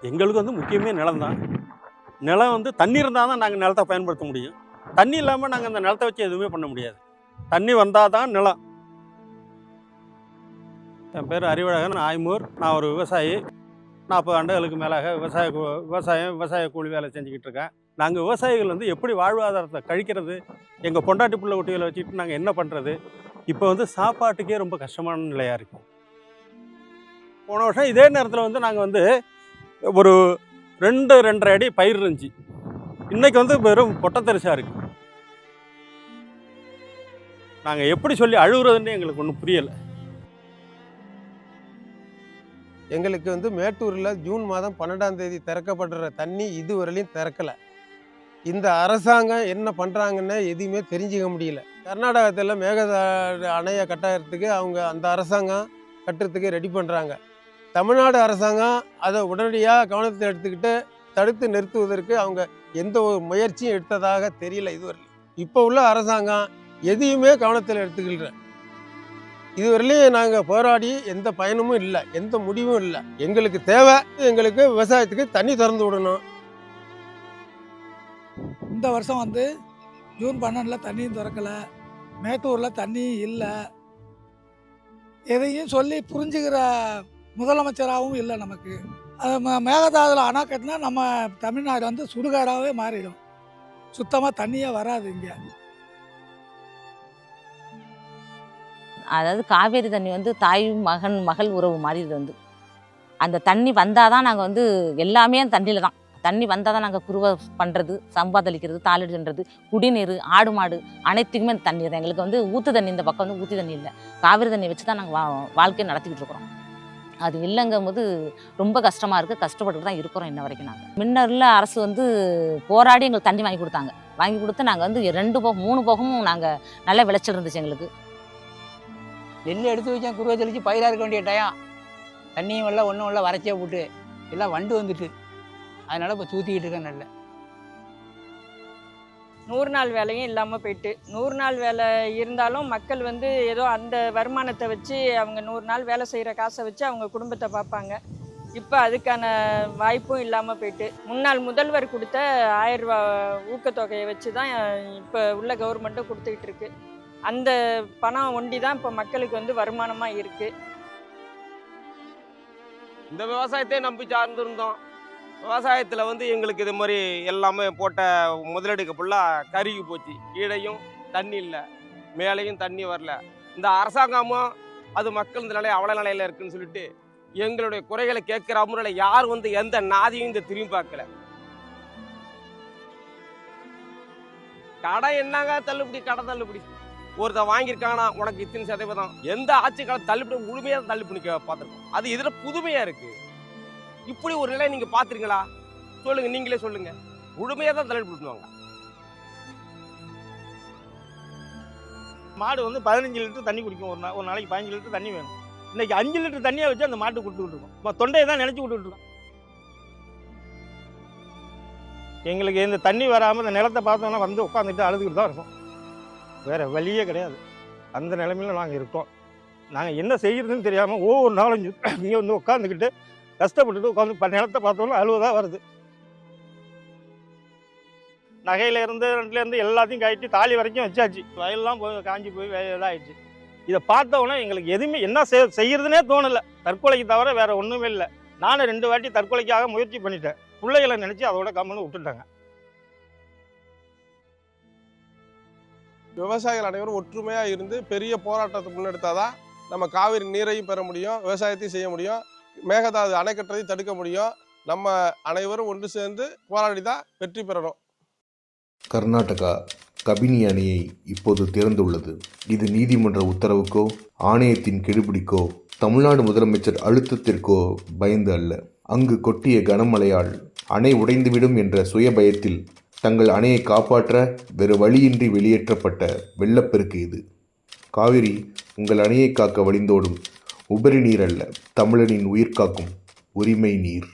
எங்களுக்கு வந்து முக்கியமே நிலம் தான். நிலம் வந்து தண்ணி இருந்தால் தான் நாங்கள் நிலத்தை பயன்படுத்த முடியும். தண்ணி இல்லாமல் நாங்கள் அந்த நிலத்தை வச்சு எதுவுமே பண்ண முடியாது. தண்ணி வந்தால் தான் நிலம். என் பேர் அறிவழகன் ஆய்மூர். நான் ஒரு விவசாயி. 40 ஆண்டுகளுக்கு மேலாக விவசாய கூலி வேலை செஞ்சுக்கிட்டு இருக்கேன். நாங்கள் விவசாயிகள் வந்து எப்படி வாழ்வாதாரத்தை கழிக்கிறது, எங்கள் பொண்டாட்டி பிள்ளை குட்டிகளை வச்சுக்கிட்டு நாங்கள் என்ன பண்ணுறது, இப்போ வந்து சாப்பாட்டுக்கே ரொம்ப கஷ்டமான நிலையாக இருக்குது. போன வருஷம் இதே நேரத்தில் வந்து நாங்கள் வந்து ஒரு 2-2.5 அடி பயிர் இருந்துச்சு. இன்றைக்கி வந்து வெறும் பொட்டத்தரிசாக இருக்குது. நாங்கள் எப்படி சொல்லி அழுகுறதுன்னு எங்களுக்கு ஒன்றும் புரியலை. எங்களுக்கு வந்து மேட்டூரில் ஜூன் மாதம் 12ஆம் தேதி திறக்கப்படுற தண்ணி இதுவரையிலையும் திறக்கலை. இந்த அரசாங்கம் என்ன பண்ணுறாங்கன்னு எதுவுமே தெரிஞ்சிக்க முடியல. கர்நாடகத்தில் மேகதாது அணையை கட்டுறதுக்கு அவங்க அந்த அரசாங்கம் கட்டுறதுக்கு ரெடி பண்ணுறாங்க. தமிழ்நாடு அரசாங்கம் அதை உடனடியாக கவனத்தில் எடுத்துக்கிட்டு தடுத்து நிறுத்துவதற்கு அவங்க எந்த ஒரு முயற்சியும் எடுத்ததாக தெரியல இதுவரையிலும். இப்போ உள்ள அரசாங்கம் எதையுமே கவனத்தில் எடுத்துக்கல. இதுவரையிலையும் நாங்கள் போராடி எந்த பயனும் இல்லை, எந்த முடிவும் இல்லை. எங்களுக்கு தேவை, எங்களுக்கு விவசாயத்துக்கு தண்ணி திறந்து விடணும். இந்த வருஷம் வந்து ஜூன் 12 தண்ணியும் திறக்கலை, மேட்டூரில் தண்ணி இல்லை. எதையும் சொல்லி புரிஞ்சுக்கிற முதலமைச்சராகவும் இல்லை நமக்கு. அது மேகதாதுல அணை கட்டினா நம்ம தமிழ்நாடு வந்து சுடுகாடாகவே மாறிடும். சுத்தமாக தண்ணியே வராது இங்கே. அதாவது காவேரி தண்ணி வந்து தாய் மகள் உறவு மாதிரி. இது வந்து அந்த தண்ணி வந்தால் தான் நாங்கள் வந்து எல்லாமே தண்ணியில் தான். தண்ணி வந்தால் தான் நாங்கள் குருவை பண்ணுறது, சம்பாதளிக்கிறது, தாளிடுன்றது, குடிநீர், ஆடு மாடு அனைத்துக்குமே அந்த தண்ணி தான். எங்களுக்கு வந்து ஊற்று தண்ணி இந்த பக்கம் வந்து ஊற்றி தண்ணி இல்லை. காவேரி தண்ணி வச்சு தான் நாங்கள் வாழ்க்கையை நடத்திக்கிட்டு இருக்கிறோம். அது இல்லைங்கும் போது ரொம்ப கஷ்டமாக இருக்குது. கஷ்டப்பட்டு தான் இருக்கிறோம் இன்ன வரைக்கும். நாங்கள் முன்னரில் அரசு வந்து போராடி எங்களுக்கு தண்ணி வாங்கி கொடுத்தாங்க. வாங்கி கொடுத்து நாங்கள் வந்து 2 போகம் 3 போகமும் நாங்கள் நல்ல விளைச்சல் இருந்துச்சு எங்களுக்கு. நெல் எடுத்து வச்சேன், குருவை தெளித்து பயிராக இருக்க வேண்டிய டயம். தண்ணியும் இல்லை, ஒன்றும் இல்லை, வறட்சியாக போட்டு எல்லாம் வண்டு வந்துட்டு. அதனால் இப்போ தூத்திக்கிட்டு இருக்கேன். நல்ல 100 நாள் வேலையும் இல்லாமல் போயிட்டு, 100 நாள் வேலை இருந்தாலும் மக்கள் வந்து ஏதோ அந்த வருமானத்தை வச்சு அவங்க 100 நாள் வேலை செய்கிற காசை வச்சு அவங்க குடும்பத்தை பார்ப்பாங்க. இப்போ அதுக்கான வாய்ப்பும் இல்லாமல் போயிட்டு, முன்னாள் முதல்வர் கொடுத்த 1000 ரூபா ஊக்கத்தொகையை வச்சு தான் இப்போ உள்ள கவர்மெண்ட்டும் கொடுத்துக்கிட்டு இருக்கு. அந்த பணம் ஒண்டி தான் இப்போ மக்களுக்கு வந்து வருமானமாக இருக்குது. இந்த விவசாயத்தை நம்பி சார்ந்திருந்தோம். விவசாயத்தில் வந்து எங்களுக்கு இது மாதிரி எல்லாமே போட்ட முதலீடுக்கு ஃபுல்லாக கருகி போச்சு. கீழையும் தண்ணி இல்லை, மேலேயும் தண்ணி வரல. இந்த அரசாங்கமும் அது மக்கள் இந்த நிலையை அவல நிலையில் இருக்குன்னு சொல்லிட்டு எங்களுடைய குறைகளை கேட்குற முறையில் யார் வந்து எந்த நாதியும் இந்த திரும்பி பார்க்கல. கடை என்னங்க தள்ளுபடி, கடை தள்ளுபடி. ஒருத்தர் வாங்கியிருக்காங்கன்னா உனக்கு இத்தனை சதவீதம். எந்த ஆட்சி காலம் தள்ளுபடி முழுமையாக தள்ளுபடி பார்த்துருக்கோம். அது இதில் புதுமையாக இருக்குது. இப்படி ஒரு நிலை நீங்கள் பார்த்துருங்களா? சொல்லுங்கள், நீங்களே சொல்லுங்கள். முழுமையாக தான் தள்ளுபடி பண்ணுவாங்க. மாடு வந்து 15 லிட்டர் தண்ணி குடிக்கும். ஒரு நாளைக்கு 15 லிட்டர் தண்ணி வேணும். இன்னைக்கு 5 லிட்டர் தண்ணியை வச்சு அந்த மாட்டு கொடுத்துக்கிட்டு இருக்கோம். தொண்டையை தான் நினைச்சு விட்டுட்டு இருக்கோம். எங்களுக்கு இந்த தண்ணி வராமல் இந்த நிலத்தை பார்த்தோம்னா வந்து உட்காந்துட்டு அழுதுகிட்டு தான் இருக்கும். வேறு வழியே கிடையாது. அந்த நிலைமையில் நாங்கள் இருக்கோம். நாங்கள் என்ன செய்கிறதுன்னு தெரியாமல் ஒவ்வொரு நாளும் இங்கே வந்து உட்காந்துக்கிட்டு கஷ்டப்பட்டுட்டு உட்காந்து நிலத்தை பார்த்தோம்னா அழுவதாக வருது. நகையிலேருந்து 2லேருந்து எல்லாத்தையும் கழிட்டு தாலி வரைக்கும் வச்சாச்சு. வயல்லாம் போய் காஞ்சி போய் இதாகிடுச்சு. இதை பார்த்தோன்னா எங்களுக்கு எதுவுமே என்ன செய்யறதுனே தோணலை. தற்கொலைக்கு தவிர வேறு ஒன்றுமே இல்லை. நானும் 2 வாட்டி தற்கொலைக்காக முயற்சி பண்ணிட்டேன். பிள்ளைகளை நினச்சி அதோட கம்மனு விட்டுட்டாங்க. விவசாயிகள் அனைவரும் ஒற்றுமையாக இருந்து பெரிய போராட்டத்தை முன்னெடுத்தாதான் நம்ம காவிரி நீரையும் பெற முடியும், விவசாயத்தையும் செய்ய முடியும், மேகதாது அணை கட்டுறதையும் தடுக்க முடியும். நம்ம அனைவரும் ஒன்று சேர்ந்து போராடி தான் வெற்றி பெறணும். கர்நாடகா கபினி அணையை இப்போது திறந்துள்ளது. இது நீதிமன்ற உத்தரவுக்கோ ஆணையத்தின் கெடுபிடிக்கோ தமிழ்நாடு முதலமைச்சர் அழுத்தத்திற்கோ பயந்து அல்ல. அங்கு கொட்டிய கனமழையால் அணை உடைந்துவிடும் என்ற சுய பயத்தில் தங்கள் அணையை காப்பாற்ற வேறு வழியின்றி வெளியேற்றப்பட்ட வெள்ளப்பெருக்கு இது. காவிரி உங்கள் அணையை காக்க வழிந்தோடும் உபரி நீர் அல்ல, தமிழனின் உயிர் காக்கும் உரிமை நீர்.